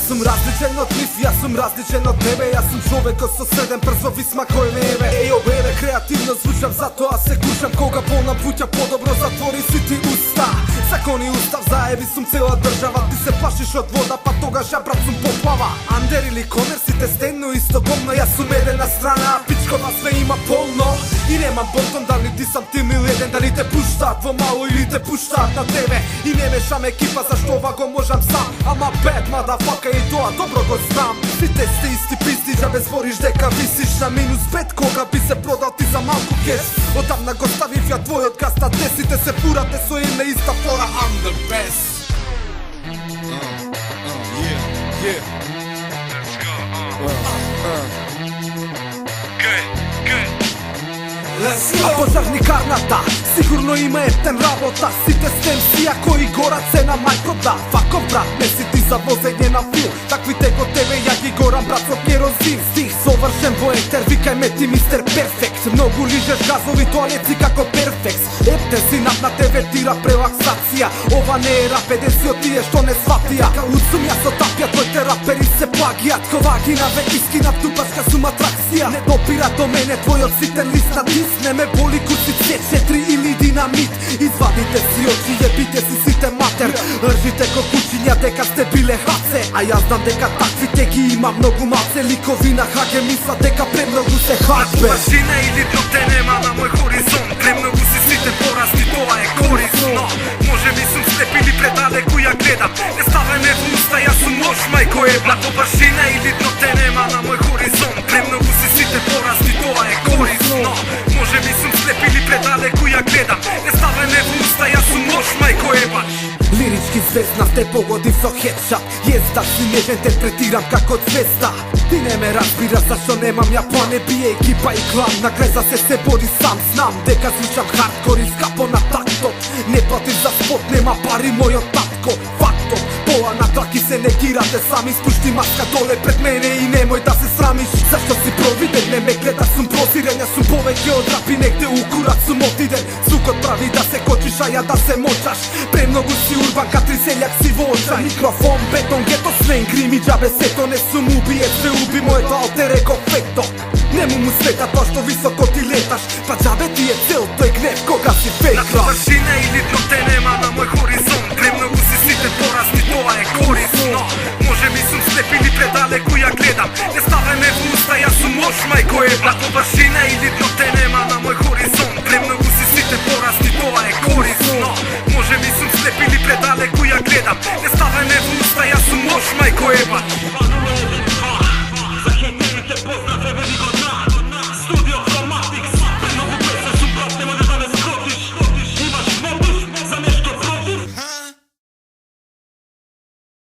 сум различен од нив, јас сум различен од тебе. Јас сум човекот со 7 прзовисма кој ме еве. Ејо бебе, креативно звучам, затоа се кушам. Кога полнам пуќа, подобро затвори си ти уста. Закон и устав заеби сум цела држава. Ти се плашиш од вода, па тогаш ја брат сум поплава. Андер или конер, сите стенно истодобно. Јас сум едена страна, а пичкова све има полно. И немам бонтон дали ти сам ти миледен, дали те пуштаат во мало или те пуштаат на тебе. И не мешам екипа, зашто ова го можам сам. Ама bad motherfucker и тоа добро го знам. Сите сте исти пизди, жабе збориш дека висиш на -5 кога би се продал ти за малку кеш. Одамна го ставив ја твојот газ на 10, сите се фурате со една иста фора. I'm the best. Yeah. Let's go. А пожарникарната сигурно има ефтен работа. Сите сте MC-а кои горат се на мајкота. Факов брат, не си ти за возење на фил. Таквите го тебе ја ги горам брат со керозин. Стих совршен во етер, викај ме ти мистер перфект. Многу лижеш газови тоалетси како перфекс. Ептен си над на тебе тира прелаксација. Ова не е рап, еден си од тие што не сватија. Уцум јас со тапја, твоите рапери се плагијат. Ковагина веки на тупашка сум атракција. Не допира до мене твојот ситен лист на дис. Не ме боли курси C4 или динамит. Извадите си очи, јебите си сите матер. Ржите ко кучиња дека сте биле хаце. А јас знам дека таквите ги има многу малце. Ликови на хаге мислат дека премногу се хачбе. Машина или те нема на мој хоризонт. Премногу си сите порасти, тоа е корисно. Може би сум слеп или предалеку ја гледам. Не ставе ме во уста, јас сум лош мајко е блато. Машина или те нема на мој хоризонт. Премногу си сите порасти, тоа е корисно. Може би сум слеп или предалеку ја гледам. Не ставе ме во уста, јас сум лош мајко е баш. Лирички звезда те погоди со хедшот. Језда си нежен, те третирам како звезда. Ти не ме разбира зашто немам ја план. Не бие екипа и клан, на крај за се бори сам. Знам дека звучам хардкор и скапо на тактот. Не платиш за спот, нема пари мојот татко. Фактот, пола на траки се негирате сами. Спушти маска доле пред мене и немој да се срамиш. Зашто си провиден, не ме гледаш, сум прозирен. Јас сум повеќе од рап и негде у курат сум отиден. Звукот прави да се кочиш, а ја да се мочаш. Премногу си урбан, катри селјак си во оча. Микрофон, бетон, гето, сленг, рими, джабе сето. Не сум убиец, се уби моето алтер его фекток. Нему му света тоа што високо ти леташ. Па джабе ти е цел тој гнев кога си фейкраш. На машина или те нема на мој хоризонт. Премногу си сите порасти, тоа е корисно. Може би сум слеп или предалеку ја гледам. Не ставе ме во уста, јас сум лош мајко е блато. Машина или те нема на мој хоризонт. Премногу си сите порасти, тоа е корисно. Може би сум слеп или предалеку